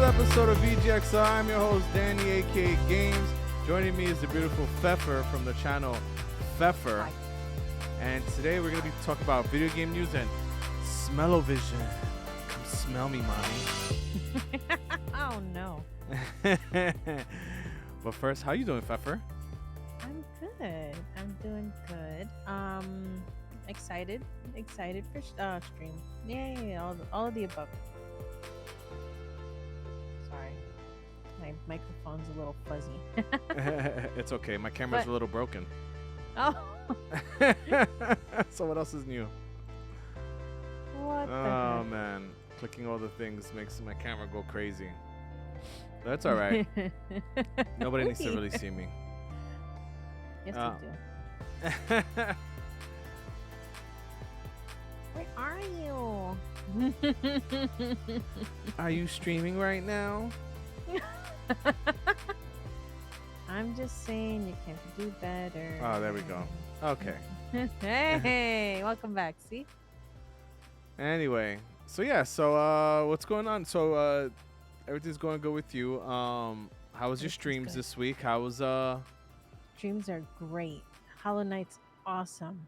episode of VGXL. I'm your host, Danny, aka Games. Joining me is the beautiful Fefer from the channel Fefer. Hi. And today we're going to be talking about video game news and smell-o-vision. Come smell me, mommy. Oh no. But first, how you doing, Fefer? I'm good. I'm doing good. Excited for stream. Yay! All of the above. Sorry, my microphone's a little fuzzy. It's okay. My camera's But- a little broken. Oh, So what else is new? what the Oh heck? man, clicking all the things makes my camera go crazy. That's all right. Nobody needs to really see me. Yes, Oh. you do. Where are you? Are you streaming right now? I'm just saying you can do better. Oh, there we go. Okay. Hey, welcome back. See? Anyway, so what's going on? So everything's going good with you. How was your Everything's streams good. this week? How was Streams are great. Hollow Knight's awesome.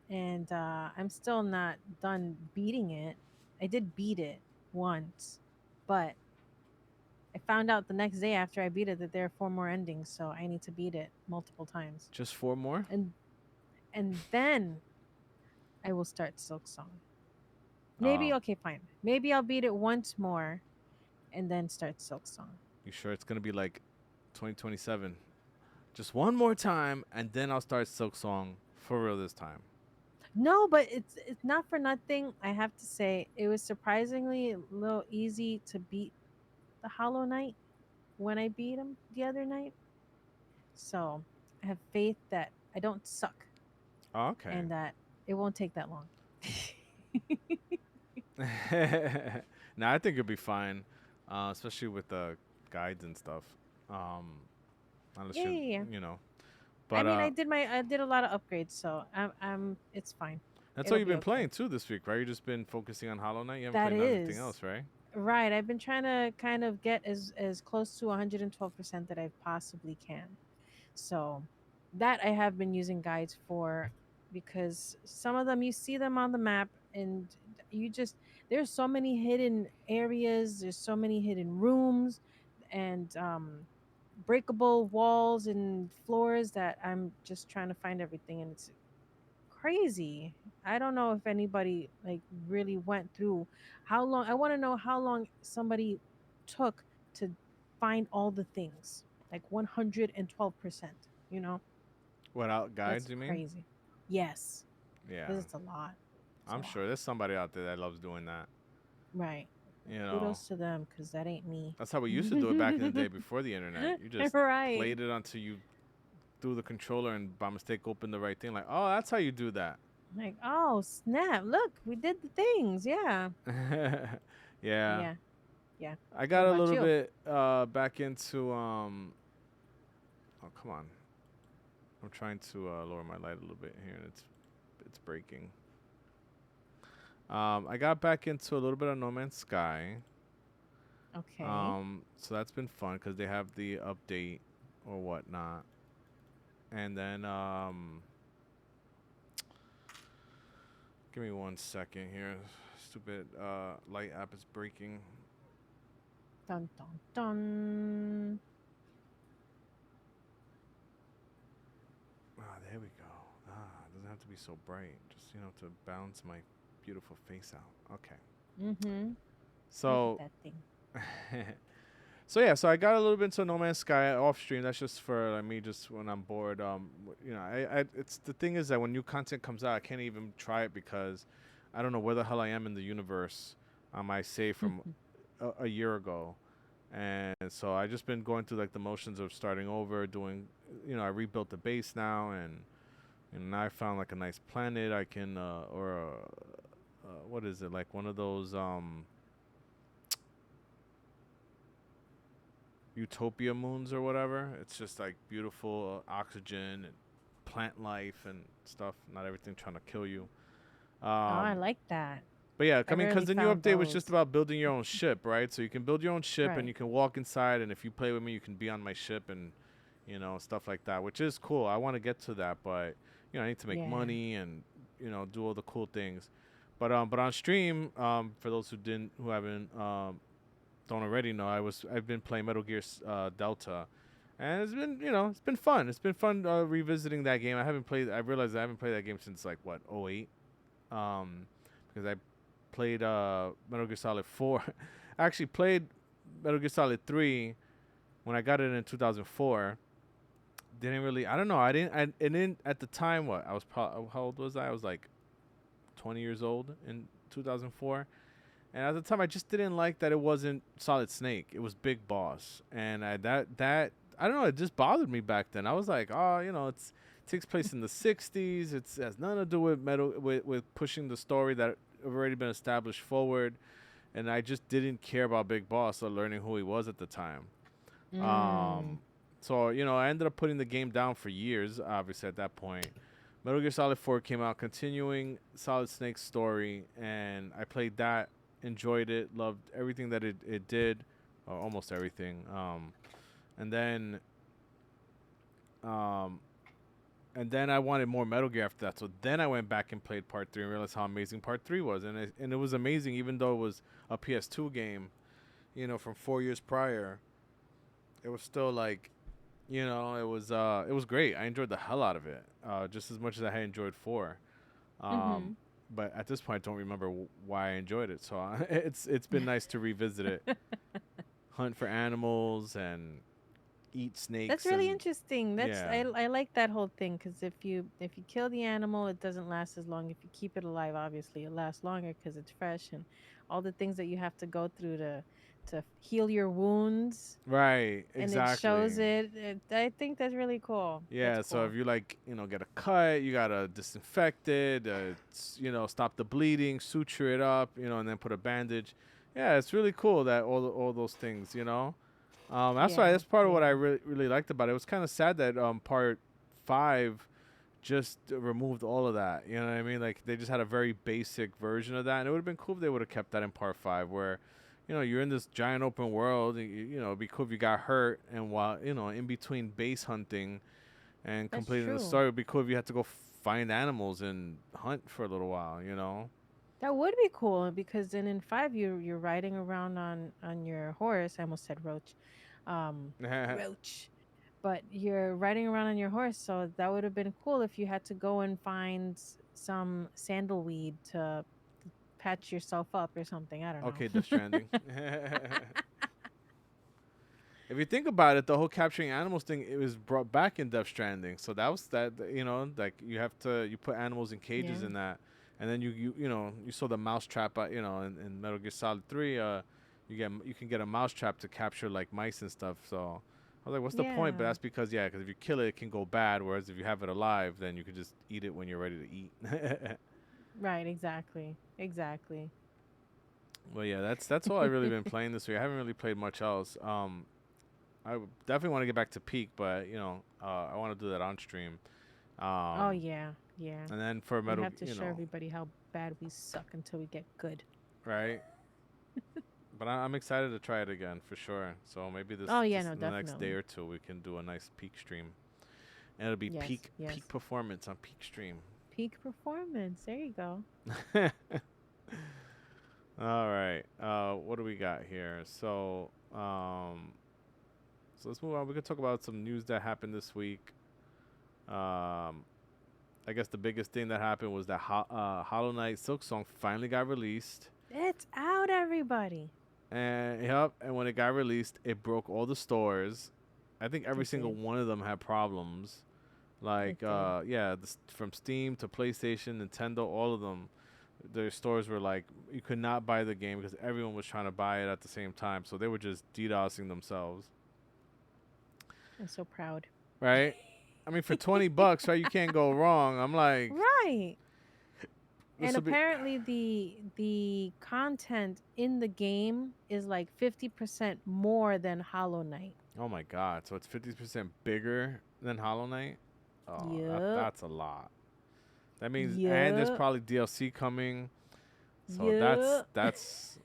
And I'm still not done beating it. I did beat it once, but I found out the next day after I beat it that there are 4 more endings, so I need to beat it multiple times. just 4 more? And then I will start Silk Song. Maybe Oh. okay, fine. Maybe I'll beat it once more and then start Silk Song. You sure it's gonna be like 2027? Just one more time, and then I'll start Silk Song for real this time. No, but it's not for nothing. I have to say it was surprisingly a little easy to beat the Hollow Knight when I beat him the other night. So I have faith that I don't suck Oh, okay. and that it won't take that long. Now I think it'll be fine, especially with the guides and stuff. Unless Yeah, you're, yeah, yeah. you know. I But mean, I did a lot of upgrades, so I'm it's fine. that's it'll all you've be been okay. playing too this week, right? You've just been focusing on Hollow Knight. You haven't That played anything is. else, right? Right, I've been trying to kind of get as close to 112% that I possibly can. So that I have been using guides for, because some of them you see them on the map and you just there's so many hidden areas, there's so many hidden rooms and breakable walls and floors that I'm just trying to find everything, and it's crazy. I don't know if anybody like really went through how long. I want to know how long somebody took to find all the things, like 112%, you know? Without guides, That's you mean? crazy. Yes, Yeah. because it's a lot. It's a I'm lot. sure there's somebody out there that loves doing that. Right. You know, Kudos to them, because that ain't me. that's how we used to do it back in the day before the internet. You just Right. played it until you threw the controller and by mistake opened the right thing. Like, oh, that's how you do that. Like, oh, snap. Look, we did the things. Yeah. Yeah. Yeah. I got a about little you? bit back into oh, come on. I'm trying to lower my light a little bit here and it's breaking. I got back into a little bit of No Man's Sky. Okay. So that's been fun because they have the update or whatnot. And then give me 1 second here. Stupid light app is breaking. Dun, dun, dun. Ah, there we go. It doesn't have to be so bright. Just, to balance my beautiful face out. Okay. Mm-hmm. So, That thing. so I got a little bit into No Man's Sky off stream. That's just for me, just when I'm bored. It's the thing is that when new content comes out, I can't even try it because I don't know where the hell I am in the universe. I save from a year ago, and so I just been going through like the motions of starting over, doing. I rebuilt the base now, and now I found like a nice planet. I can what is it, like one of those utopia moons or whatever. It's just like beautiful oxygen and plant life and stuff. Not everything trying to kill you. Oh, I like that. But yeah, I I mean, because rarely the new found update was just those. about building your own ship, right? So you can build your own ship and Right. you can walk inside, and if you play with me, you can be on my ship and stuff like that, which is cool. I want to get to that, but I need to make Yeah. money and do all the cool things. But on stream, for those who haven't don't already know, I've been playing Metal Gear Delta, and it's been fun. It's been fun revisiting that game. I realized I haven't played that game since like what '08, because I played Metal Gear Solid 4. I actually played Metal Gear Solid 3 when I got it in 2004. Didn't really. I don't know. I didn't at the time. What I was how old was I? I was like 20 years old in 2004. And at the time, I just didn't like that it wasn't Solid Snake. It was Big Boss, and that I don't know. It just bothered me back then. I was like, oh, it takes place in the '60s. It has nothing to do with with pushing the story that have already been established forward, and I just didn't care about Big Boss or learning who he was at the time. Mm. Um, so I ended up putting the game down for years. Obviously, at that point, Metal Gear Solid 4 came out, continuing Solid Snake's story, and I played that, enjoyed it, loved everything that it did, or almost everything. And then um, and then I wanted more Metal Gear after that. So then I went back and played Part 3 and realized how amazing Part 3 was, and it was amazing, even though it was a PS2 game, from 4 years prior. It was still like it was great. I enjoyed the hell out of it, just as much as I had enjoyed 4. Um, Mhm. but at this point, I don't remember why I enjoyed it. So it's been nice to revisit it, hunt for animals and eat That's snakes really and interesting. yeah, I like that whole thing because if you kill the animal, it doesn't last as long. If you keep it alive, obviously it lasts longer because it's fresh and all the things that you have to go through to heal your wounds, right, and it shows exactly. I think that's really cool. That's Yeah, so if cool. you like, get a cut, you gotta disinfect it, stop the bleeding, suture it up, and then put a bandage. Yeah, it's really cool that all those things. Yeah, That's part of what I yeah, really liked about it. It was kind of sad that part 5 just removed all of that. You know what I mean? Like they just had a very basic version of that, and it would have been cool if they would have kept that in part 5, where you're in this giant open world. And it'd be cool if you got hurt, and while in between base hunting and that's completing the true. story, it'd be cool if you had to go find animals and hunt for a little while. That would be cool because then in 5 you're riding around on your horse. I almost said roach. Roach. But you're riding around on your horse, so that would have been cool if you had to go and find some sandalweed to patch yourself up or something. I don't Okay, know. Death Stranding. If you think about it, the whole capturing animals thing, it was brought back in Death Stranding. So that was that. Like you put animals in cages Yeah. in that, and then you saw the mouse trap. In Metal Gear Solid 3, you can get a mouse trap to capture like mice and stuff. So I was like, what's the point? But Yeah. that's because because if you kill it, it can go bad. Whereas if you have it alive, then you can just eat it when you're ready to eat. Right, exactly. Exactly. Well, yeah, that's all I've really been playing this week. I haven't really played much else. Definitely want to get back to Peak, but I want to do that on stream. Oh Um, yeah. Yeah. and then for We Metal, have to show everybody how bad we suck until we get good. right? But I'm excited to try it again for sure. So maybe Oh yeah, this no, in the next day definitely. or two we can do a nice Peak stream, and it'll be Yes, peak yes. performance on Peak stream. Peak performance. There you go. All right. What do we got here? So let's move on. We could talk about some news that happened this week. Um, I guess the biggest thing that happened was that Hollow Knight Silk Song finally got released. It's out, everybody. And yep, and when it got released, it broke all the stores. I think every It single did. one of them had problems. It Like did. yeah, from Steam to PlayStation, Nintendo, all of them, their stores were like you could not buy the game because everyone was trying to buy it at the same time. So they were just DDoSing themselves, I'm so proud. right? I mean, for $20, right? You can't go wrong. I'm like, Right. this And will be. apparently the content in the game is like 50% more than Hollow Knight. Oh my god! So it's 50% bigger than Hollow Knight. Oh, Yup. that's a lot. That means, and there's Yup. probably DLC coming. So Yeah. that's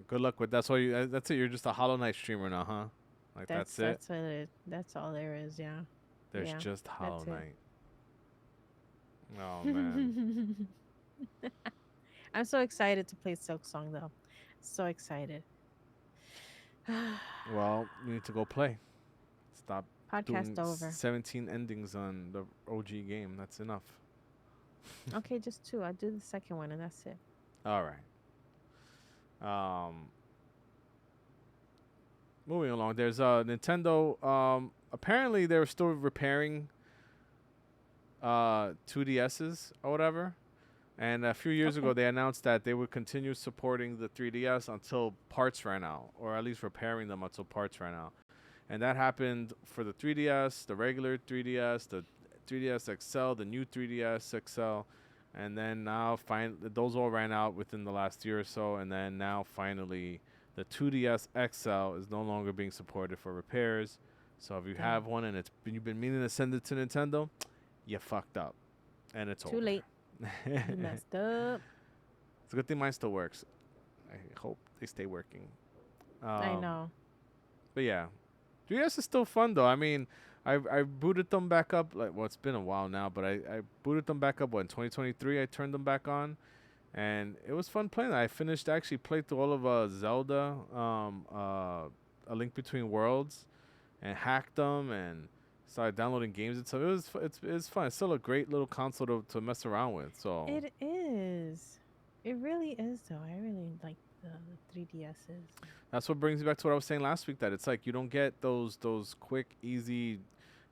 good luck with that. So that's it. You're just a Hollow Knight streamer now, huh? Like that's it. That's what it. That's all there is. Yeah. There's Yeah. just Hollow That's it. Knight. Oh man. I'm so excited to play Silk Song though. So excited. Well, you need to go play. Stop Podcast doing over. 17 endings on the OG game. That's enough. Okay, just two. I'll do the second one and that's it. All right. Um, moving along. There's Nintendo. Apparently they're still repairing 2DSs or whatever. And a few years ago, Okay. they announced that they would continue supporting the 3DS until parts ran out, or at least repairing them until parts ran out. And that happened for the 3DS, the regular 3DS, the 3DS XL, the new 3DS XL, and then now those all ran out within the last year or so. And then now finally, the 2DS XL is no longer being supported for repairs. So if you Dang. have one and you've been meaning to send it to Nintendo, you fucked up, and it's Too over. late. You messed up. It's a good thing mine still works. I hope they stay working. I Um, know. but yeah, 3DS is still fun though. I mean, I booted them back up. Like, well, it's been a while now, but I booted them back up. What, in 2023? I turned them back on, and it was fun playing. I finished actually played through all of Zelda, A Link Between Worlds, and hacked them and started downloading games and stuff. It's fun. It's still a great little console to mess around with. So It is. It really is though. I really like the 3DSs. that's what brings me back to what I was saying last week. That it's like you don't get those quick, easy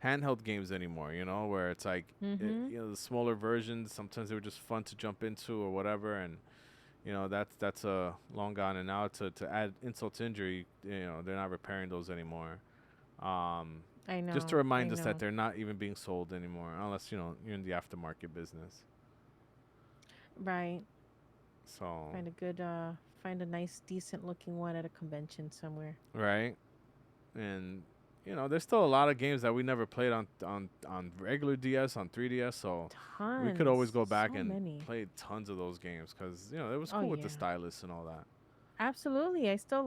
handheld games anymore. You know, where it's like Mm-hmm. the smaller versions. Sometimes they were just fun to jump into or whatever, and that's a long gone. And now to add insult to injury, they're not repairing those anymore. Um, I just to know. I remind us that know. they're not even being sold anymore, unless you're in the aftermarket business. Right. So Find a nice decent looking one at a convention somewhere. right, and there's still a lot of games that we never played on regular DS, on 3DS. So we could always Tons. go back So and many. play tons of those games because it was Oh cool with the yeah. stylus and all that. Absolutely. I still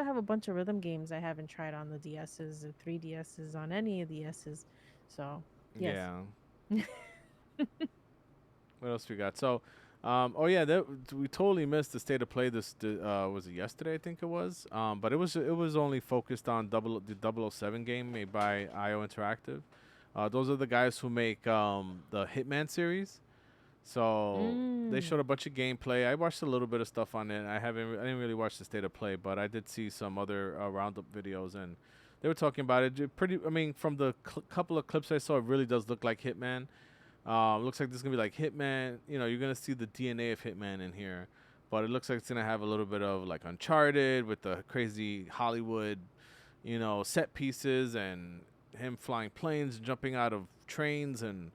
have a bunch of rhythm games I haven't tried on the DSs or 3DSs on any of the S's. So, yes. Yeah. What else we got? So, oh yeah, we totally missed the state of play. Was it yesterday? I think it was. But it was only focused on the 007 game made by IO Interactive. Those are the guys who make the Hitman series. So they Mm. showed a bunch of gameplay. I watched a little bit of stuff on it. I didn't really watch the state of play, but I did see some other roundup videos, and they were talking about it. Pretty. I mean, from the couple of clips I saw, it really does look like Hitman. Looks like this is gonna be like Hitman. You're gonna see the DNA of Hitman in here, but it looks like it's gonna have a little bit of like Uncharted with the crazy Hollywood, set pieces and him flying planes, jumping out of trains, and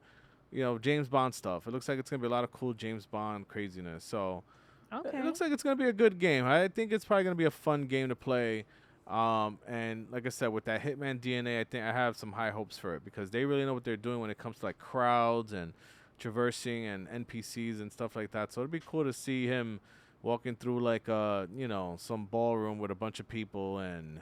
James Bond stuff. It looks like it's gonna be a lot of cool James Bond craziness. So it Okay. looks like it's gonna be a good game. I think it's probably gonna be a fun game to play. And like I said, with that Hitman DNA, I think I have some high hopes for it because they really know what they're doing when it comes to like crowds and traversing and NPCs and stuff like that. So it'd be cool to see him walking through like some ballroom with a bunch of people and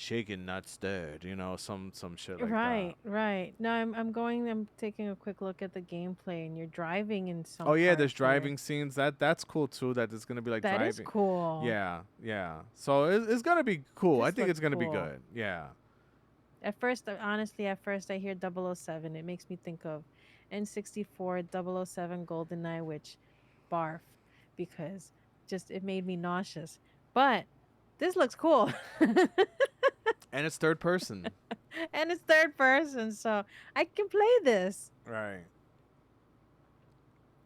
shaking not stirred, some shit like that. Right, right. No, I'm taking a quick look at the gameplay and you're driving in Oh some yeah, there's parts where driving scenes. That's cool too. That it's gonna be like that is driving. cool. Yeah, yeah. So it's gonna be cool. I This think looks it's gonna be cool. good. Yeah. Honestly, at first I hear 007, it makes me think of N64 007 GoldenEye, which barf because just it made me nauseous. But this looks cool. And it's third person. And it's third person, so I can play this. Right.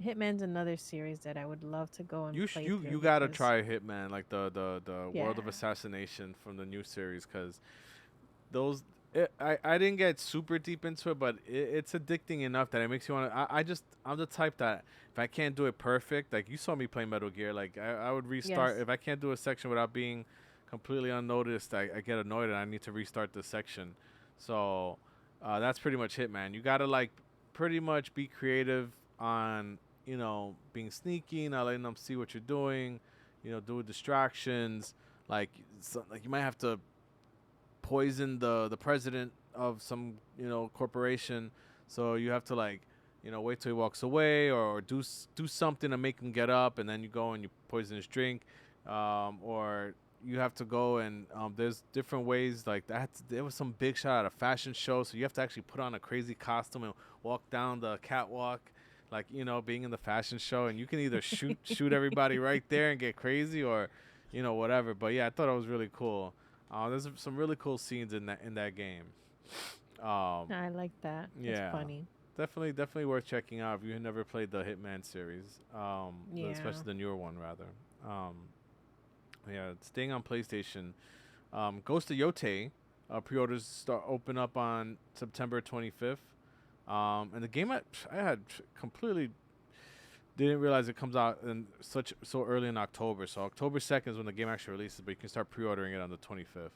Hitman's another series that I would love to go and You play through you gotta because try Hitman, like the yeah. World of Assassination from the new series, because those I didn't get super deep into it, but it's addicting enough that it makes you want to. I'm the type that if I can't do it perfect, like you saw me play Metal Gear, like I would restart Yes. if I can't do a section without being completely unnoticed. I get annoyed and I need to restart the section. So that's pretty much Hitman. You gotta like pretty much be creative on being sneaky, not letting them see what you're doing, doing distractions. Like you might have to poison the president of some corporation, so you have to like wait till he walks away or do something to make him get up, and then you go and you poison his drink, or you have to go and there's different ways like that. There was some big shot at a fashion show, so you have to actually put on a crazy costume and walk down the catwalk like being in the fashion show, and you can either shoot everybody right there and get crazy, or whatever. But yeah, I thought it was really cool. There's some really cool scenes in that game. Um, I like that. It's yeah, funny. definitely worth checking out if you never played the Hitman series, Yeah. especially the newer one rather. Um, yeah, staying on PlayStation. Ghost of Yote pre-orders start open up on September 25th. And the game I had completely didn't realize it comes out in so early in October. So October 2nd is when the game actually releases, but you can start pre-ordering it on the 25th.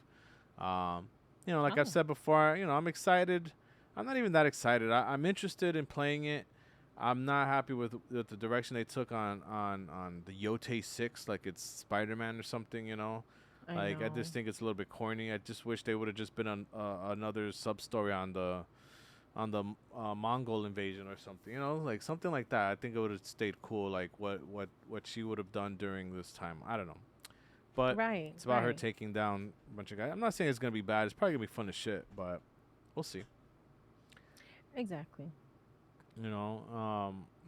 Like I've Oh. said before, I'm excited. I'm not even that excited. I'm interested in playing it. I'm not happy with the direction they took on the Yote 6, like it's Spider-Man or something. I Like I know. just think it's a little bit corny. I just wish they would have just been on another sub story on the Mongol invasion or something. Like something like that. I think it would have stayed cool. Like what she would have done during this time. I don't know, but Right, it's about her right. taking down a bunch of guys. I'm not saying it's gonna be bad. It's probably gonna be fun as shit, but we'll see. Exactly.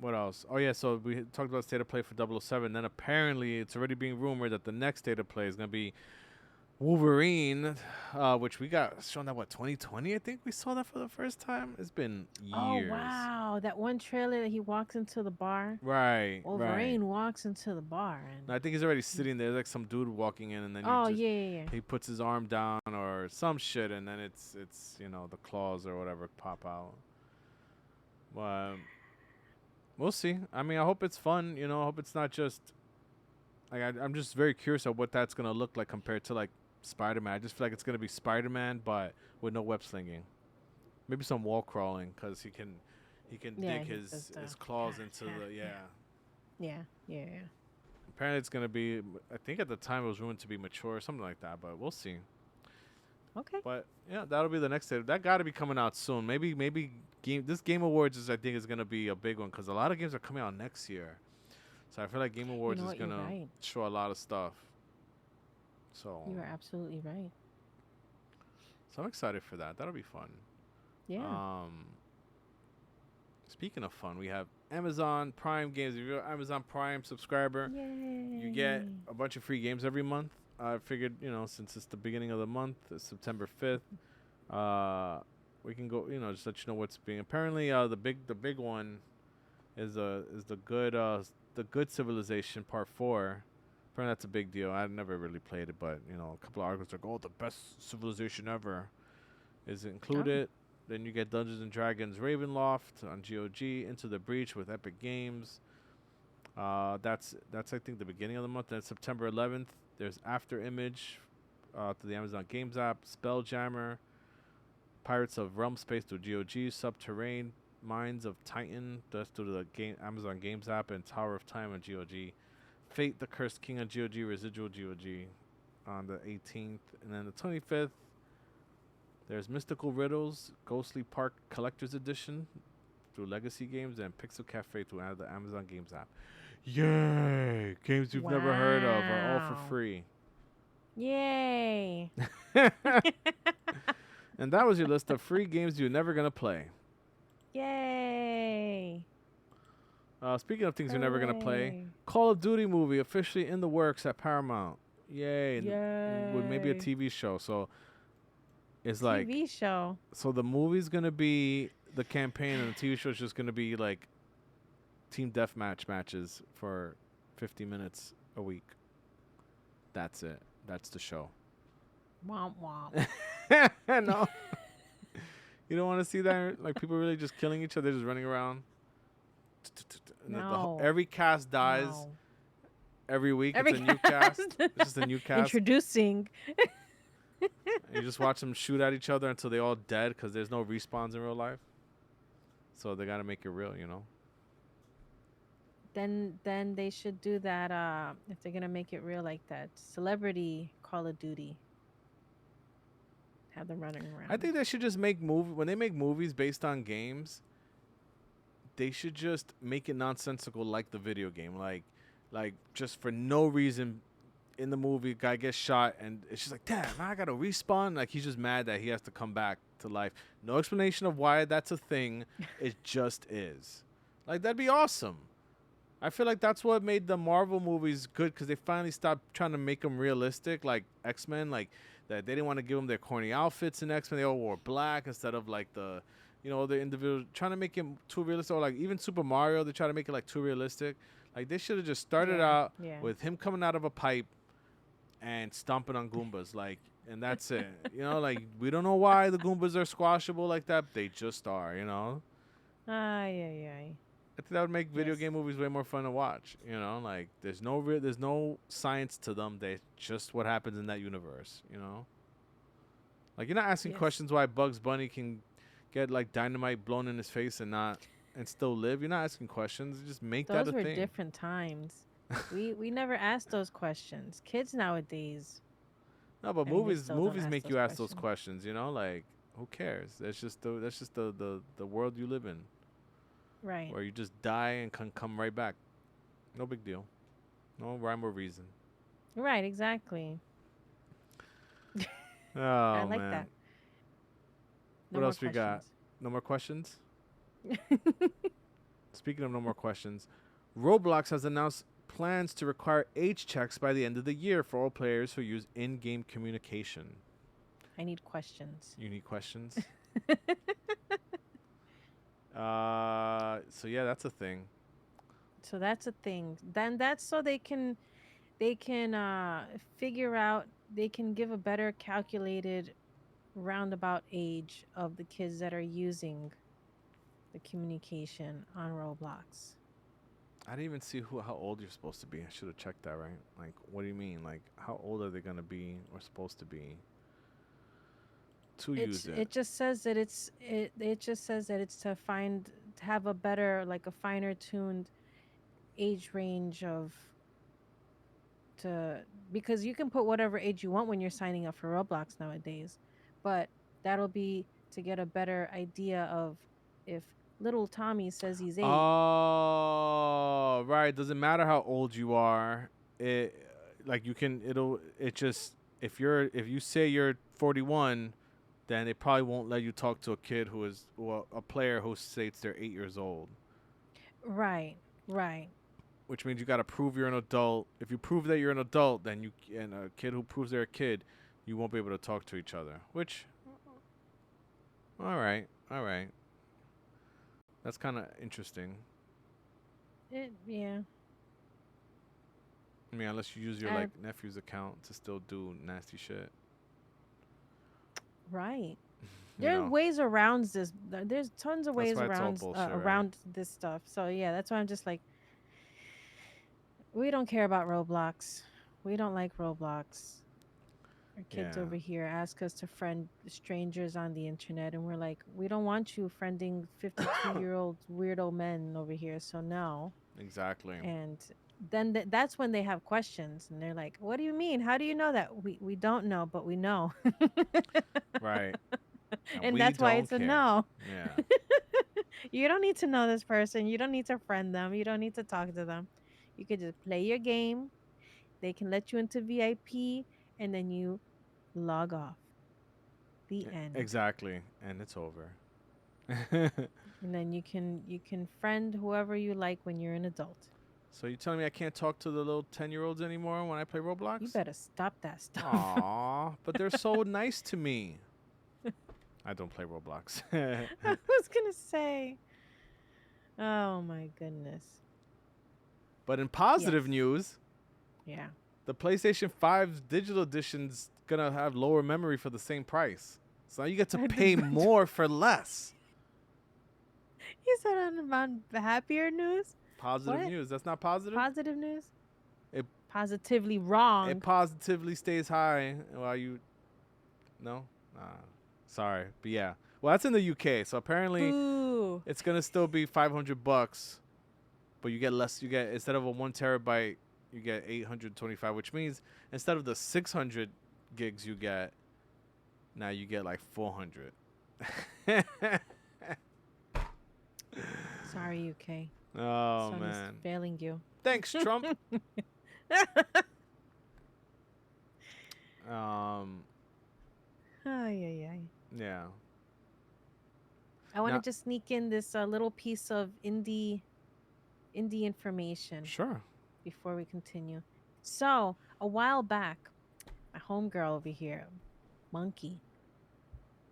What else? Oh yeah, so we talked about state of play for 007. Then apparently it's already being rumored that the next state of play is gonna be Wolverine, which we got shown that 2020. I think we saw that for the first time. It's been Oh years. wow, that one trailer that he walks into the bar. Right, right. Wolverine walks into the bar And I think he's already sitting there. There's like some dude walking in, and then oh yeah, yeah, yeah. he puts his arm down or some shit, and then it's the claws or whatever pop out. But we'll see. I mean, I hope it's fun. I hope it's not just like I'm just very curious of what that's gonna look like compared to like Spider-Man. I just feel like it's gonna be Spider-Man, but with no web slinging. Maybe some wall crawling, cause he can Yeah, dig he his does the his claws into yeah, the yeah, yeah. yeah, yeah, yeah. Apparently, it's gonna be. I think at the time it was rumored to be mature or something like that, but we'll see. Okay. But yeah, that'll be the next day. That got to be coming out soon. Maybe Game Awards is I think is gonna be a big one because a lot of games are coming out next year. So I feel like Game You Awards know is what? You're gonna right. show a lot of stuff. So You are absolutely right. so I'm excited for that. That'll be fun. Yeah. Um, Speaking of fun, we have Amazon Prime games. If you're an Amazon Prime subscriber, you get Yay. a bunch of free games every month. I figured, since it's the beginning of the month, it's September 5th, uh, we can go, just let you know what's being. Apparently, the big one is the good Civilization Part 4. Apparently, that's a big deal. I've never really played it, but a couple of articles like, oh, the best Civilization ever is Oh. included. Then you get Dungeons and Dragons Ravenloft on GOG, Into the Breach with Epic Games. That's I think the beginning of the month. Then September 11th, there's After Image to the Amazon Games app, Spelljammer, Pirates of Realm Space to GOG, Subterrane, Minds of Titan, that's to the Amazon Games app, and Tower of Time on GOG. Fate the Cursed King on GOG, Residual GOG on the 18th, and then the 25th. There's Mystical Riddles, Ghostly Park Collector's Edition through Legacy Games, and Pixel Cafe through the Amazon Games app. Yay! Games you've never heard of are all for Wow. free. Yay. And that was your list of free games you're never gonna play. Yay. Speaking of things you're never gonna play, Hooray. Call of Duty movie officially in the works at Paramount. Yay! And with maybe a Yay. TV show. So it's like, TV show. so the movie's gonna be the campaign, and the TV show is just gonna be like team deathmatch matches for 50 minutes a week. That's it. That's the show. Womp womp. No, you don't want to see that. Like people really just killing each other, just running around. And No. every cast dies No. every week. It's Every a new cast. cast. It's just a new cast. Introducing. And you just watch them shoot at each other until they all dead because there's no respawns in real life. So they gotta make it real. then they should do that. If they're gonna make it real like that, celebrity Call of Duty, have them running I around. think they should just make movie when they make movies based on games. They should just make it nonsensical like the video game, like just for no reason. In the movie, guy gets shot, and it's just like, damn, I gotta respawn. Like he's just mad that he has to come back to life. No explanation of why that's a thing. It just is. Like that'd be awesome. I feel like that's what made the Marvel movies good because they finally stopped trying to make them realistic, like X-Men, like that they didn't want to give them their corny outfits in X-Men. They all wore black instead of like the, the individual trying to make it too realistic. Or like even Super Mario, they try to make it like too realistic. Like they should have just started Yeah, out yeah. with him coming out of a pipe and stomping on Goombas, like, and that's it. Like we don't know why the Goombas are squashable like that. They just are. Ay, ay, ay. I think that would make video Yes, game movies way more fun to watch. Like there's no science to them. They just what happens in that universe. Like you're not asking yes. questions why Bugs Bunny can get like dynamite blown in his face and still live. You're not asking questions. Just make that Those a were thing. different times. We never asked those questions. Kids nowadays, No, but I mean, they movies still don't movies ask make those you ask those questions. questions. Like who cares? That's just the world you live in, Right, where you just die and can come right back. No big deal. No rhyme or reason. right, exactly. I Oh like man. that. No What more else we got? questions. No more questions? Speaking of no more questions, Roblox has announced plans to require age checks by the end of the year for all players who use in-game communication. I need questions. You need questions? So yeah, that's a thing. So that's a thing. Then that's so they can figure out, they can give a better calculated roundabout age of the kids that are using the communication on Roblox. I didn't even see how old you're supposed to be. I should have checked that, right? Like, what do you mean? Like, how old are they gonna be or supposed to be to It's use it? it just says that it just says that it's to have a better, like a finer tuned age range of, to, because you can put whatever age you want when you're signing up for Roblox nowadays. But that'll be to get a better idea of, if little Tommy says he's 8. Oh, right. Doesn't matter how old you are. It like you can. It just if you say you're 41, then they probably won't let you talk to a kid who is a player who states they're 8 years old. Right, right. Which means you got to prove you're an adult. If you prove that you're an adult, then and a kid who proves they're a kid, you won't be able to talk to each other. Which, all right, that's kind of interesting. Yeah. I mean, unless you use your I like nephew's account to still do nasty shit, Right. you There are know. ways around this. There's tons of That's ways why it's all bullshit, right? around this stuff. So yeah, that's why I'm just like, we don't care about Roblox. We don't like Roblox. Our kids Yeah, over here ask us to friend strangers on the internet, and we're like, we don't want you friending 52-year-old weirdo men over here. So no. exactly. And then that's when they have questions, and they're like, "What do you mean? How do you know that?" We don't know, but we know, Right, and and we that's why don't it's a care. no. Yeah, You don't need to know this person. You don't need to friend them. You don't need to talk to them. You could just play your game. They can let you into VIP, and then you log off. The end. exactly, and it's over. And then you can friend whoever you like when you're an adult. So you telling me I can't talk to the little 10-year-olds anymore when I play You Roblox? better stop that stuff. Aw, but they're so nice to me. I don't play Roblox. I was gonna say. Oh my goodness. But in positive Yes. news, Yeah. the PlayStation 5's digital edition's gonna have lower memory for the same price. So now you get to pay more for less. You said on about happier news? Positive What? news. That's not positive. Positive news? It Positively it wrong. positively stays high while you no. Sorry, but yeah. Well, that's in the UK. So apparently Boo. it's gonna still be $500 but you get less. You get instead of a 1 terabyte, you get 825, which means instead of the 600 gigs you get, now you get like 400. Sorry, UK. Oh Sony's man. failing you. Thanks, Trump. Um, Ay, ay, ay. yeah. I want to Now, just sneak in this little piece of indie information sure. before we continue. So, a while back, my homegirl over here, Monkey,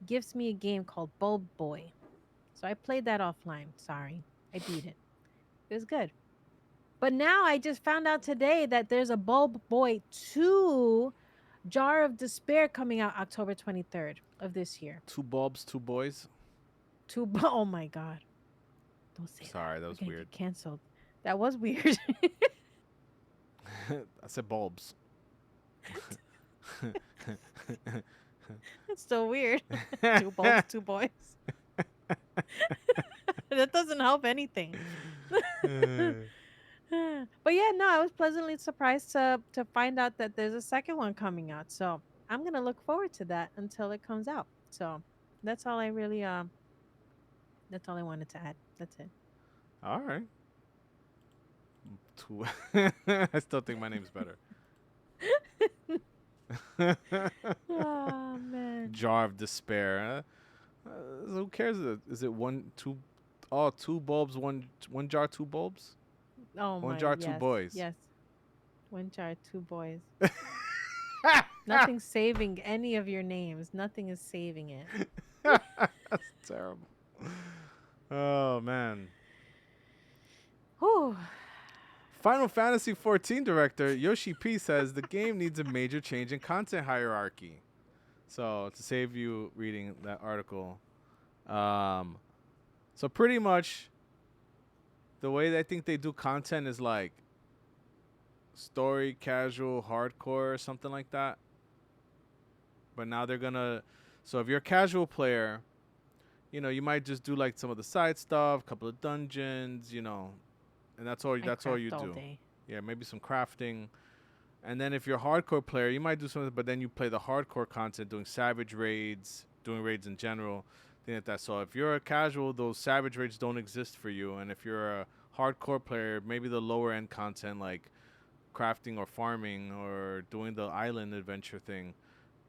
gives me a game called Bulb Boy. So I played that offline. Sorry. I beat it. It was good. But now I just found out today that there's a Bulb Boy 2 Jar of Despair coming out October 23rd of this year. Two bulbs, two boys. Oh my god. Don't say that. Sorry, that We're was going to weird. get canceled. That was weird. I said bulbs. It's still weird. Two bulbs, two boys. That doesn't help anything. But yeah, no, I was pleasantly surprised to find out that there's a second one coming out. So I'm gonna look forward to that until it comes out. So that's all I really that's all I wanted to add. That's it. All right. Two. I still think my name's better. Oh man. Jar of despair. Who cares? Is it one, two? Oh, two bulbs, one jar, two bulbs. Oh One my, jar, two yes, boys. yes. One jar, two boys. Nothing's saving any of your names. Nothing is saving it. That's terrible. Oh man. Whew. Final Fantasy 14 director Yoshi P says the game needs a major change in content hierarchy. So to save you reading that article, um, so pretty much the way that I think they do content is like story, casual, hardcore, or something like that. But now they're gonna, so if you're a casual player, you might just do like some of the side stuff, couple of dungeons, and that's all. I That's all you craft all do. day. Yeah, maybe some crafting. And then if you're a hardcore player, you might do something, but then you play the hardcore content, doing savage raids, doing raids in general, things like that. So if you're a casual, those savage raids don't exist for you. And if you're a hardcore player, maybe the lower end content like crafting or farming or doing the island adventure thing,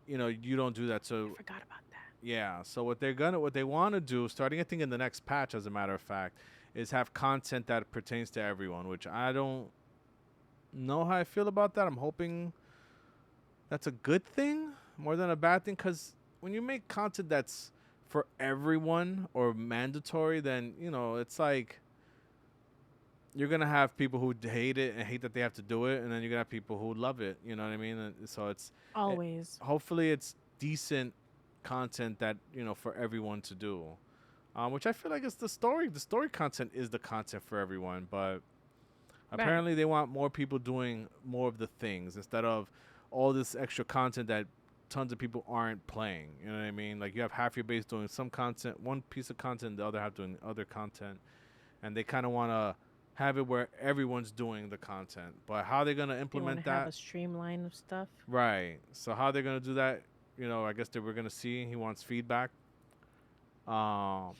you don't do that. I So forgot about that. yeah. So what they want to do, starting I think in the next patch, as a matter of fact, is have content that pertains to everyone, which I don't know how I feel about that. I'm hoping that's a good thing more than a bad thing, because when you make content that's for everyone or mandatory, then it's like you're gonna have people who hate it and hate that they have to do it, and then you're gonna have people who love it. You know what I mean? And so it, Always. hopefully it's decent content that for everyone to do, which I feel like it's the story. The story content is the content for everyone, but Right. apparently, they want more people doing more of the things instead of all this extra content that tons of people aren't playing. You know what I mean? Like you have half your base doing some content, one piece of content, the other half doing other content, and they kind of want to have it where everyone's doing the content. But how they're gonna They want to implement have that? a streamline of stuff. Right. So how they're gonna do that? I guess that we're gonna see. He wants feedback. Um,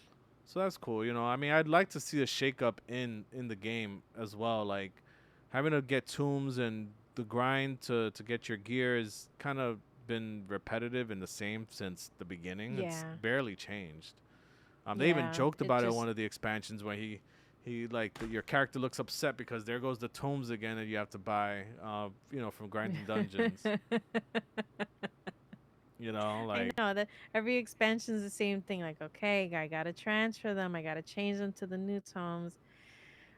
so that's cool. I mean, I'd like to see a shakeup in the game as well. Like having to get tombs and the grind to get your gear has kind of been repetitive and the same since the beginning. It's Yeah. barely changed. They even Yeah. joked It about it in just one of the expansions where he like your character looks upset because there goes the tombs again that you have to buy, from grinding dungeons. I Like know that every expansion is the same thing. Like, okay, I gotta transfer them. I gotta change them to the new tomes.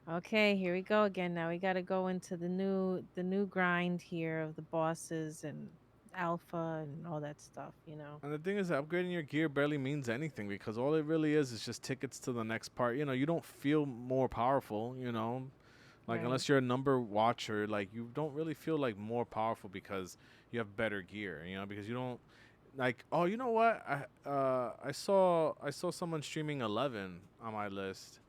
Okay, here we go again. Now we gotta go into the new grind here of the bosses and alpha and all that stuff. And the thing is, that upgrading your gear barely means anything because all it really is just tickets to the next part. You don't feel more powerful. Like Right. unless you're a number watcher, like you don't really feel like more powerful because you have better gear. Because you don't like. Oh, you know what? I saw someone streaming 11 on my list,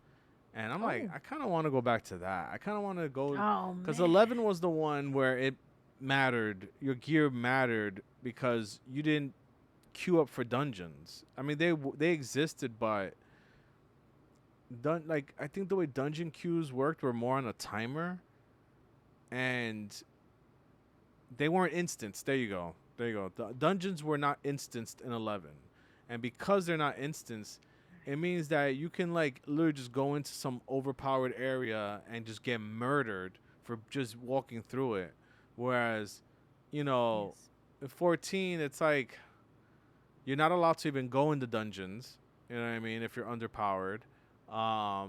And I'm like, Oh. I kind of want to go back to that. I kind of want to go Oh because man. 11 was the one where it mattered. Your gear mattered because you didn't queue up for dungeons. I mean, they existed, but like I think the way dungeon queues worked were more on a timer, and they weren't instanced. There you go. There you go. The dungeons were not instanced in 11, and because they're not instanced, it means that you can like literally just go into some overpowered area and just get murdered for just walking through it. Whereas, you know, Yes. in 14, it's like you're not allowed to even go into dungeons. You know what I mean? If you're underpowered,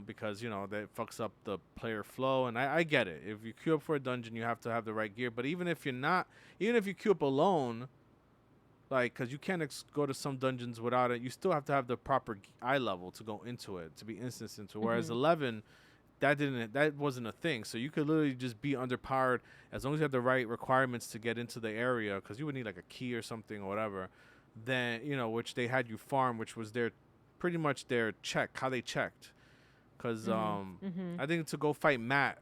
because you know that fucks up the player flow. And I get it. If you queue up for a dungeon, you have to have the right gear. But even if you're not, even if you queue up alone, like, cause you can't go to some dungeons without it, you still have to have the proper eye level to go into it to be instanced into. Whereas Mhm. 11, that wasn't a thing. So you could literally just be underpowered as long as you have the right requirements to get into the area, because you would need like a key or something or whatever. Then you know which they had you farm, which was their pretty much their check, how they checked. Because Mhm. Mhm. I think to go fight Matt,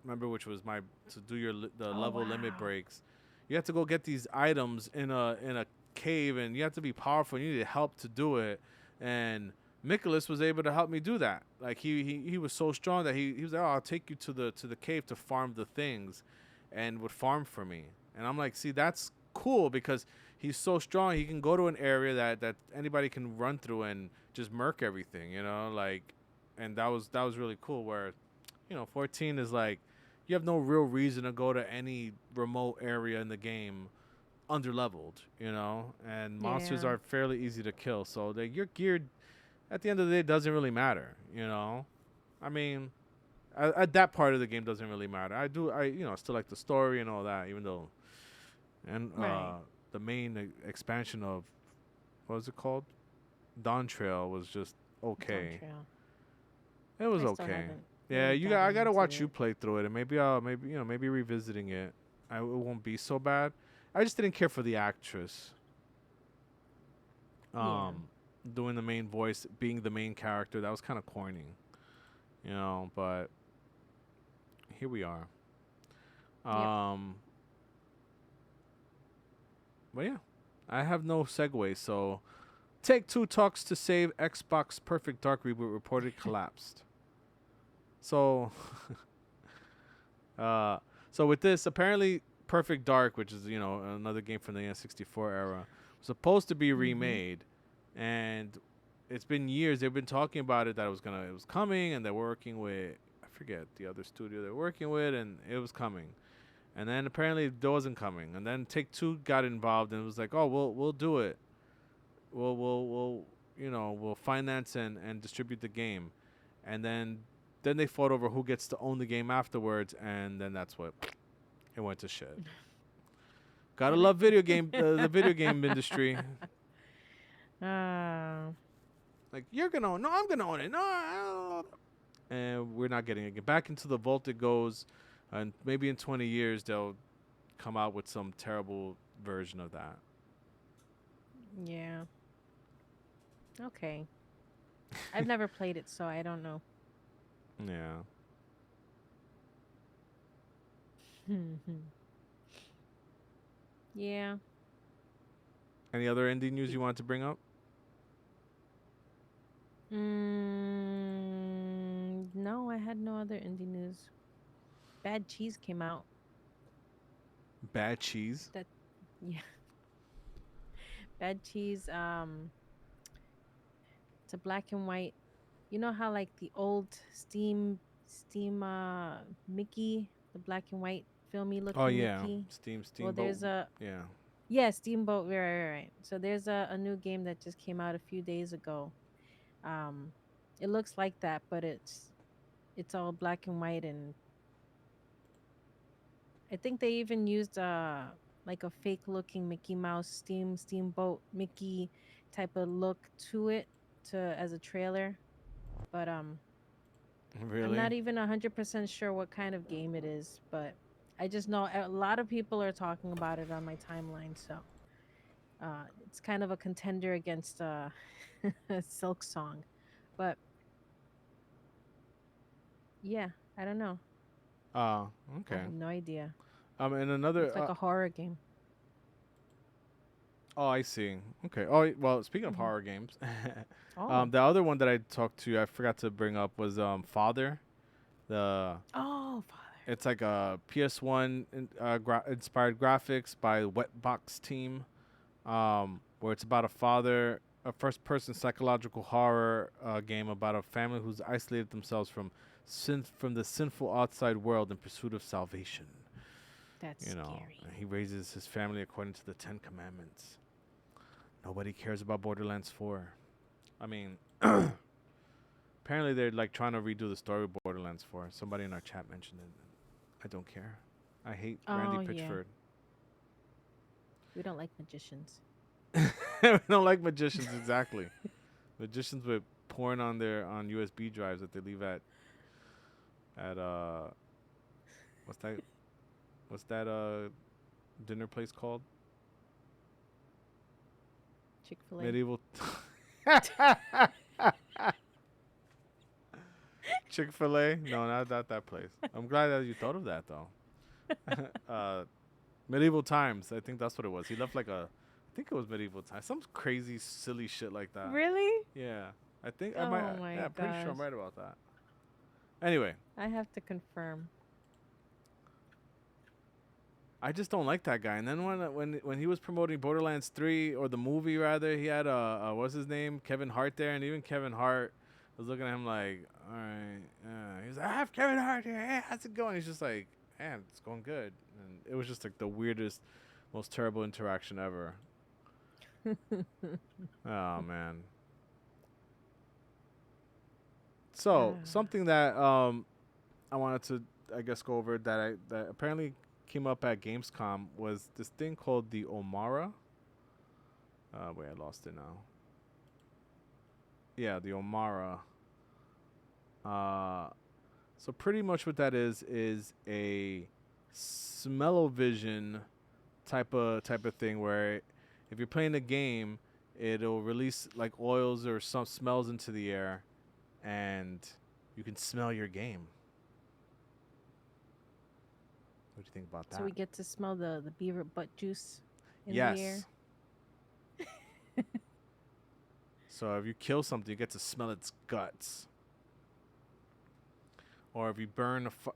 remember which was my to do the Oh level limit wow. breaks, you have to go get these items in a cave, and you have to be powerful. And you needed help to do it, and Nicholas was able to help me do that. Like he was so strong that he was like, oh, I'll take you to the cave to farm the things, and would farm for me. And I'm like, see, that's cool because he's so strong. He can go to an area that anybody can run through and just murk everything. You know, like, and that was really cool. Where, you know, 14 is like, you have no real reason to go to any remote area in the game underleveled, you know, and monsters Yeah. are fairly easy to kill. So that you're geared at the end of the day doesn't really matter, you know. I mean, at that part of the game doesn't really matter. I you know still like the story and all that, even though and Right. the main expansion of what was it called, Dawn Trail was just Dawn okay. Trail. It was I still okay. haven't Yeah, really I gotten gotta into watch you it. play through it, and maybe I'll maybe you know maybe revisiting it, it won't be so bad. I just didn't care for the actress, Yeah. um, doing the main voice, being the main character. That was kind of corny, you know. But here we are. Yep. Um, but yeah, I have no segue. So Take Two talks to save Xbox Perfect Dark reboot reported collapsed. So Uh, so with this, apparently Perfect Dark, which is you know another game from the N64 era, was supposed to be Mhm. remade, and it's been years. They've been talking about it that it was coming, and they're working with I forget the other studio they're working with, and it was coming. And then apparently it wasn't coming, and then Take Two got involved and it was like, oh, we'll do it. We'll you know we'll finance and distribute the game, and then they fought over who gets to own the game afterwards, and then that's what it went to shit. Gotta Damn it. love the video game industry. uh, Like you're gonna own, no, I'm gonna own it. No, and we're not getting it. Back into the vault it goes, and maybe in 20 years they'll come out with some terrible version of that. yeah. Okay. I've never played it, so I don't know. Yeah. Yeah. Any other indie news Y- you want to bring up? No, I had no other indie news. Bad Cheese came out. Bad cheese. That yeah, Bad Cheese. It's a black and white. You know how like the old Steam Mickey, the black and white filmy Oh looking yeah, Mickey. Well, Steamboat. there's a Yeah. yeah Steamboat. Right. So there's a new game that just came out a few days ago. Um, it looks like that, but it's all black and white, and I think they even used like a fake looking Mickey Mouse Steamboat Mickey type of look to it to as a trailer. But I'm Really? not even 100% sure what kind of game it is, but I just know a lot of people are talking about it on my timeline, so it's kind of a contender against Silk Song. But Yeah, I don't know. Uh, I okay. have no idea. And Looks another. like a horror game. Oh, I see. Okay. Oh, well, speaking of Hmm. horror games, Oh. the other one that I talked to, I forgot to bring up was Father. The Oh, father. It's like a PS1 inspired graphics by Wetbox Team, where it's about a first person psychological horror game about a family who's isolated themselves from the sinful outside world in pursuit of salvation. That's You know, scary. and he raises his family according to the Ten Commandments. Nobody cares about Borderlands 4. I mean, apparently they're like trying to redo the story of Borderlands 4. Somebody in our chat mentioned it. I don't care. I hate Randy Oh, yeah. Pitchford. We don't like magicians. I don't like magicians exactly. Magicians with porn on their on USB drives that they leave at what's that what's that dinner place called? Chick fil A. Medieval Chick-fil-A? No, not that place. I'm glad that you thought of that though. uh Medieval Times. I think that's what it was. He left like I think it was Medieval Times. Some crazy silly shit like that. Really? Yeah. I think I might Oh my yeah, pretty sure gosh. I'm right about that. Anyway, I have to confirm. I just don't like that guy. And then when he was promoting Borderlands 3 or the movie rather, he had what's his name, Kevin Hart there, and even Kevin Hart was looking at him like, all right, he's like, I have Kevin Hart here. Hey, how's it going? He's just like, man, it's going good. And it was just like the weirdest, most terrible interaction ever. Oh man. So Ah. something that I wanted to I guess go over that apparently came up at Gamescom was this thing called the Omara. Wait, I lost it now. Yeah, the Omara. Uh, so pretty much what that is a smell-o-vision type of thing where if you're playing a game, it'll release like oils or some smells into the air, and you can smell your game. What do you think about So we that? get to smell the beaver butt juice in the Yes. air. So if you kill something, you get to smell its guts. Or if you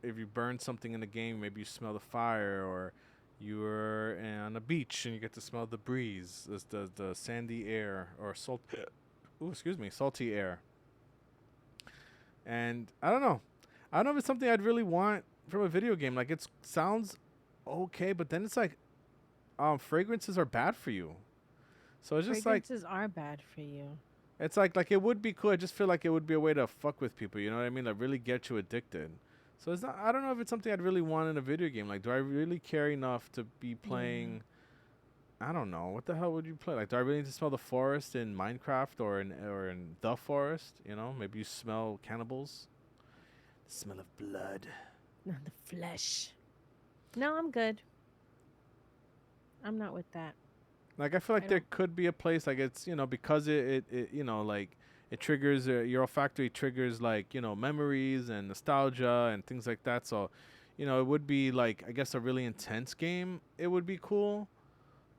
if you burn something in the game, maybe you smell the fire. Or you're on a beach and you get to smell the breeze, the sandy air or salt. Ooh, excuse me, salty air. And I don't know. I don't know if it's something I'd really want from a video game. Like it sounds okay, but then it's like fragrances are bad for you. So it's just like Fragrances are bad for you. it's like it would be cool. I just feel like it would be a way to fuck with people. You know what I mean? Like really get you addicted. So it's not. I don't know if it's something I'd really want in a video game. Like, do I really care enough to be Yeah. playing? I don't know. What the hell would you play? Like, do I really need to smell the forest in Minecraft or in the forest? You know, maybe you smell cannibals. The smell of blood. Not the flesh. No, I'm good. I'm not with that. Like, I feel like I there don't. could be a place like it's because it like it triggers your olfactory triggers like memories and nostalgia and things like that. So, it would be like I guess a really intense game. It would be cool,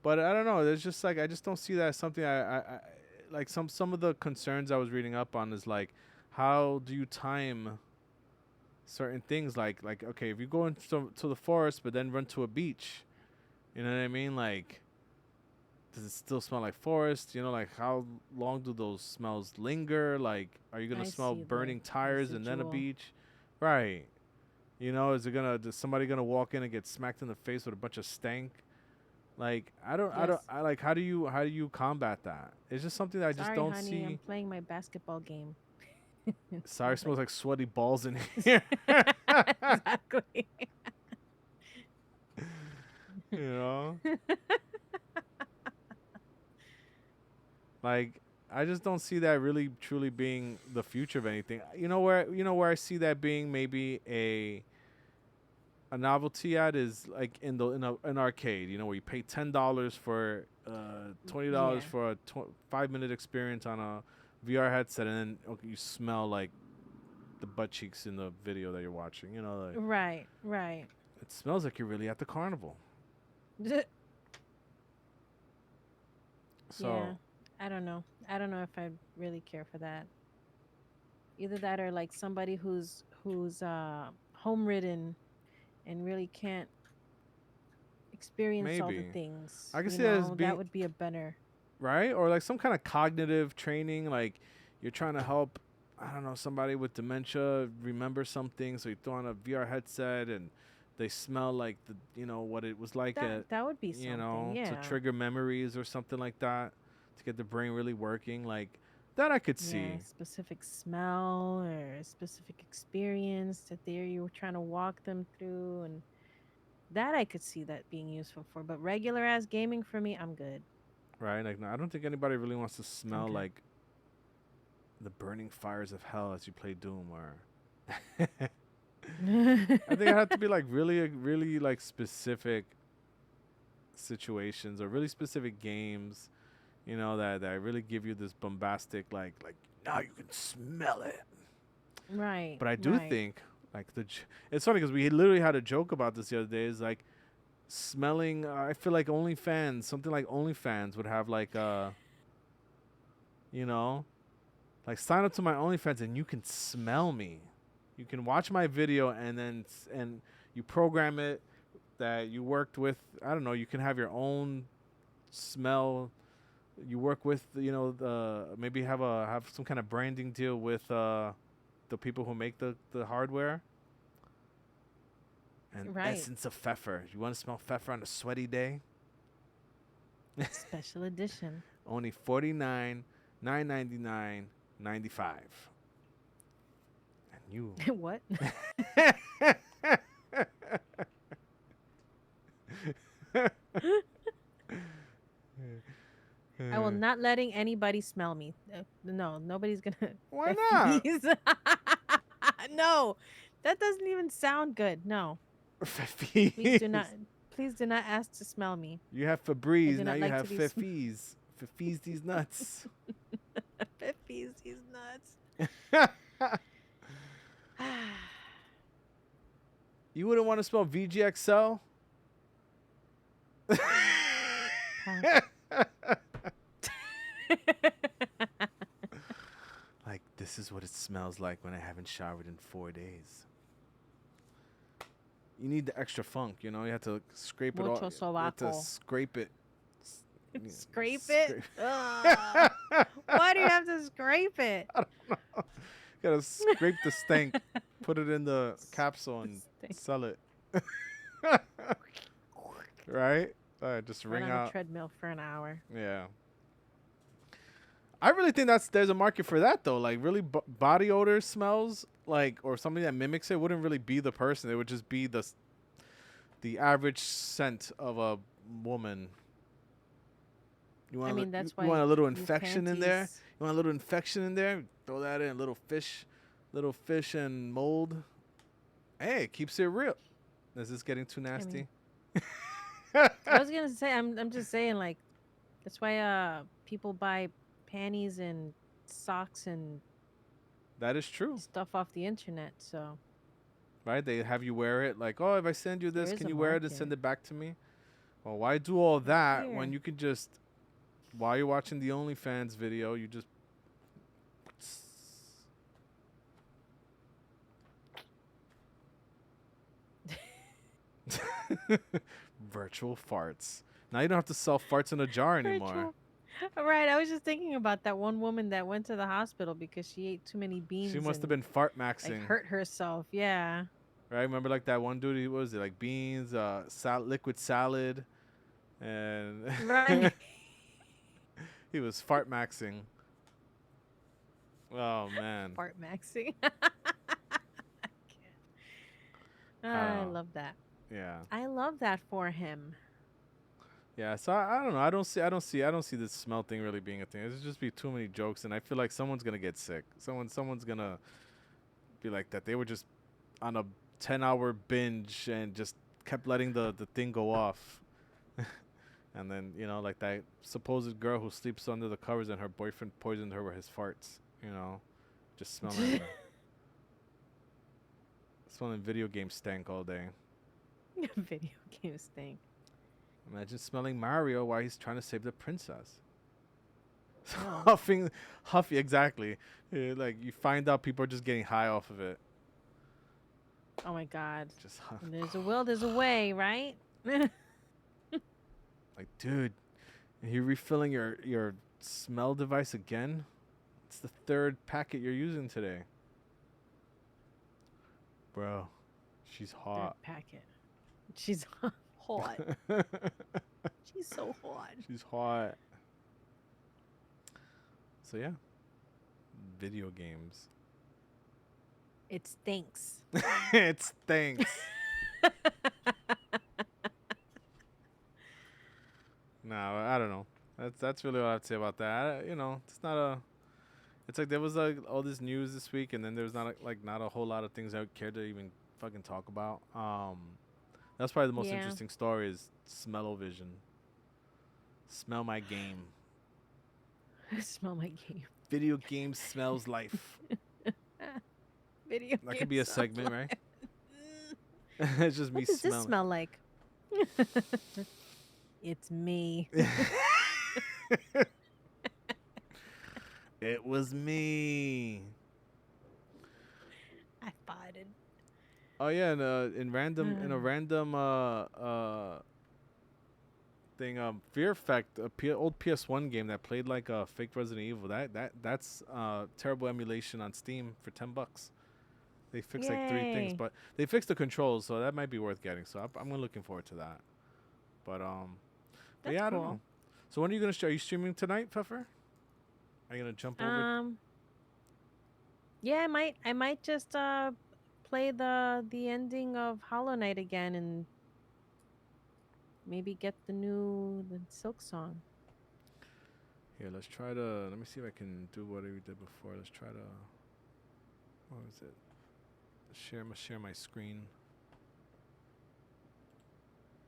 but I don't know. There's just like I just don't see that as something I like some of the concerns I was reading up on is like how do you time certain things like okay if you go into to the forest but then run to a beach, you know what I mean like does it still smell like forest? Like how long do those smells linger? Like, are you gonna I smell see the burning tires and then a residual. beach? Right. Is somebody gonna walk in and get smacked in the face with a bunch of stank? Like, Yes. I like, how do you combat that? It's just something that I just Sorry, don't honey. I'm see. playing my basketball game. It Sorry, smells like. smells like sweaty balls in here. Exactly. you know, like, I just don't see that really truly being the future of anything. You know where I see that being maybe a novelty ad is like an arcade, where you pay $10 for $20 Yeah. for a 5-minute experience on a VR headset, and then okay, you smell like the butt cheeks in the video that you're watching. You know, like Right, right. it smells like you're really at the carnival. Yeah, So I don't know. I don't know if I really care for that. Either that or like somebody who's home ridden and really can't experience all the maybe things, I can you see that as know, that being would be a better. right, or like some kind of cognitive training, like you're trying to help, I don't know, somebody with dementia remember something, so you throw on a VR headset and they smell like the, you know, what it was like That at, that would be you something. know, to Yeah. trigger memories or something like that, to get the brain really working, like that I could Yeah, see. specific smell or a specific experience that there you were trying to walk them through, and that I could see that being useful for. But regular ass gaming for me, I'm good. Right, like no, I don't think anybody really wants to I'm smell good. like the burning fires of hell as you play Doom, or I think it had to be like really like specific situations or really specific games, you know, that really give you this bombastic like now you can smell it. Right, But I do right. think like it's funny because we literally had a joke about this the other day. Is like smelling. I feel like OnlyFans, something like OnlyFans would have like you know, like sign up to my OnlyFans and you can smell me. You can watch my video and then and you program it that you worked with. I don't know. You can have your own smell. You work with, you know, the maybe have some kind of branding deal with the people who make the hardware. And Right. essence of Fefer. You want to smell Fefer on a sweaty day? Special edition. Only 49, 9.99, 95. And you. What? I will not letting anybody smell me. No, nobody's gonna Why not? Fees. No, that doesn't even sound good. No, please do not. Fefiz. Please do not ask to smell me. You have I Febreze, do now not you like have to be Fefiz. Fefiz these nuts. Fees. He's nuts. You wouldn't want to smell VGXL? Pass. Like, this is what it smells like when I haven't showered in 4 days. You need the extra funk, you know? You have to scrape it all. Mucho You have to sobaco. scrape it. Scrape it. Scrape. Ugh. Why do you have to scrape it? Gotta scrape the stank, put it in the capsule, and Stink. sell it. Right? Just Run ring on the out. treadmill for an hour. Yeah. I really think there's a market for that though. Like really body odor smells like or something that mimics it wouldn't really be the person. It would just be the average scent of a woman. You I want mean, that's you why want a little use infection in there? panties. You want a little infection in there? Throw that in, little fish and mold. Hey, it keeps it real. Is this getting too I mean, nasty? I was gonna say, I'm just saying, like, that's why people buy panties and socks and That is true, stuff off the internet. So right? They have you wear it like, oh, if I send you there this, is can a you wear it and market send it back to me? Well, why do all right that when here. you can just, while you're watching the OnlyFans video, you just virtual farts. Now you don't have to sell farts in a jar anymore. Virtual. Right. I was just thinking about that one woman that went to the hospital because she ate too many She beans must have and been fart like maxing, hurt herself. Yeah. right? Remember like that one dude? What was it like beans, liquid salad, and Right. he was fart maxing. Oh man, Fart maxing. I don't I know. love that. Yeah, I love that for him. yeah. So I don't know. I don't see this smell thing really being a thing. It's just be too many jokes, and I feel like someone's gonna get sick. Someone's gonna be like that. They were just on a 10-hour binge and just kept letting the thing go off. And then, you know, like that supposed girl who sleeps under the covers and her boyfriend poisoned her with his farts, you know, just smelling Smelling video game stank all day. Video games thing. Imagine smelling Mario while he's trying to save the princess. Oh. Huffy, exactly. Like you find out people are just getting high off of it. Oh my God. Just When there's a will, there's a way, right? like, dude, are you refilling your smell device again? It's the third packet you're using today, bro. She's Third hot. packet. She's hot. She's so hot. She's hot. So yeah, video games. It stinks. It stinks. No, I don't know. That's really what I have to say about that. It's not a. It's like there was like all this news this week, and then there's not a whole lot of things I would care to even fucking talk about. That's probably the most Yeah. interesting story is smell-o-vision. Smell my game. Smell my game. Video game smells life. Video That could be a games segment, smell right? like- It's just me What does this smelling. smell like? It's me. It was me. I farted. Oh yeah, and in a random thing, Fear Effect, old PS1 game that played like a fake Resident Evil. That's terrible emulation on Steam for $10. They fixed like 3 things, Yay. but they fixed the controls, so that might be worth getting. So I'm looking forward to that. But That's yeah, I don't cool. know. So when are you gonna are you streaming tonight, Pfeffer? Are you gonna jump over? Yeah, I might just play the ending of Hollow Knight again and maybe get the Silk Song. Here, let's try to. Let me see if I can do what we did before. Let's try to. What was it? Share my screen.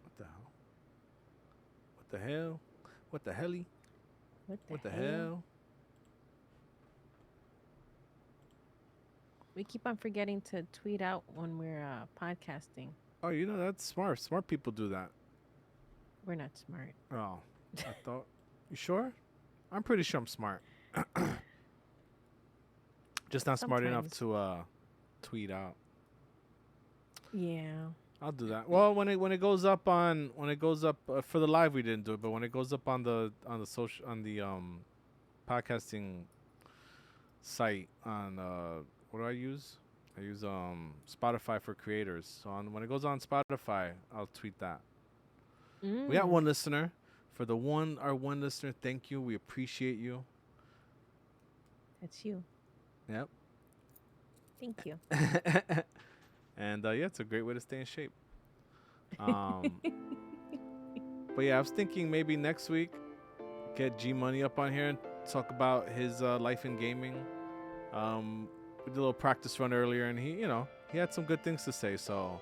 What the hell? What the hell? What the helly? What the hell? We keep on forgetting to tweet out when we're podcasting. Oh, that's smart. Smart people do that. We're not smart. Oh, I thought. You sure? I'm pretty sure I'm smart. Just not smart enough Sometimes. to tweet out. Yeah. I'll do that. Well, when it goes up for the live we didn't do it, but when it goes up on the social on the podcasting site on what do I use? I use Spotify for creators. So when it goes on Spotify, I'll tweet that. We got one listener. For our one listener, thank you. We appreciate you. That's you. Yep. Thank you. And yeah, it's a great way to stay in shape. But yeah, I was thinking maybe next week get G Money up on here and talk about his life in gaming. We did a little practice run earlier, and he had some good things to say. So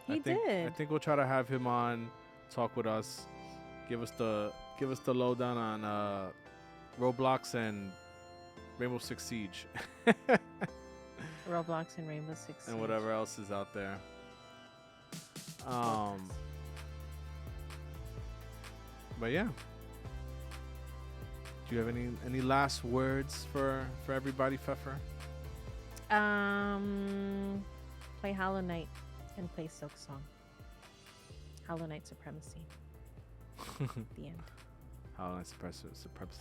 I think we'll try to have him on, talk with us, give us the lowdown on Roblox and Rainbow Six Siege. Roblox and Rainbow Six and Siege. whatever else is out there. But yeah. Do you have any last words for everybody, Pfeffer? Play Hollow Knight and play Silk Song. Hollow Knight Supremacy. The end. Hollow Knight Supremacy.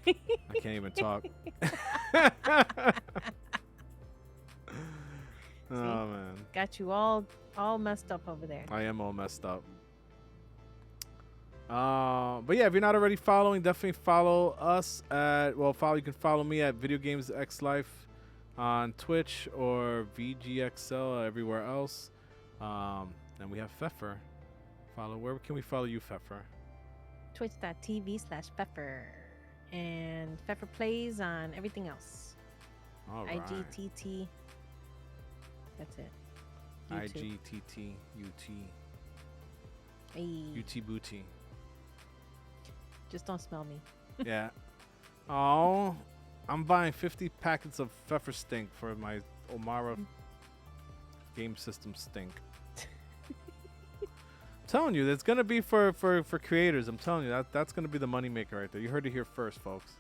I can't even talk. Oh man. Got you all messed up over there. I am all messed up. But yeah, if you're not already following, definitely follow us at you can follow me at VideoGames X Life on Twitch or VGXL everywhere else. And we have Fefer. Where can we follow you, Fefer? Twitch.tv/Fefer. And Fefer plays on everything else. All right. IGTT. That's it. YouTube. IGTT Hey, UT Booty. just don't smell me. Yeah. Oh, I'm buying 50 packets of Pfeffer Stink for Omara game systems stink. I'm telling you, it's gonna be for creators. I'm telling you that's gonna be the moneymaker right there. You heard it here first, folks.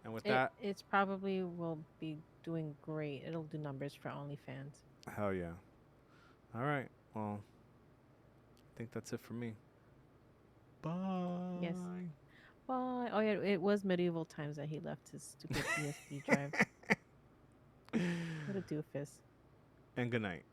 And with that, It's probably will be doing great. It'll do numbers for OnlyFans. hell yeah. All right. Well, I think that's it for me. Yes. Bye. Well, oh yeah, it was medieval times that he left his stupid USB drive. What a doofus. And good night.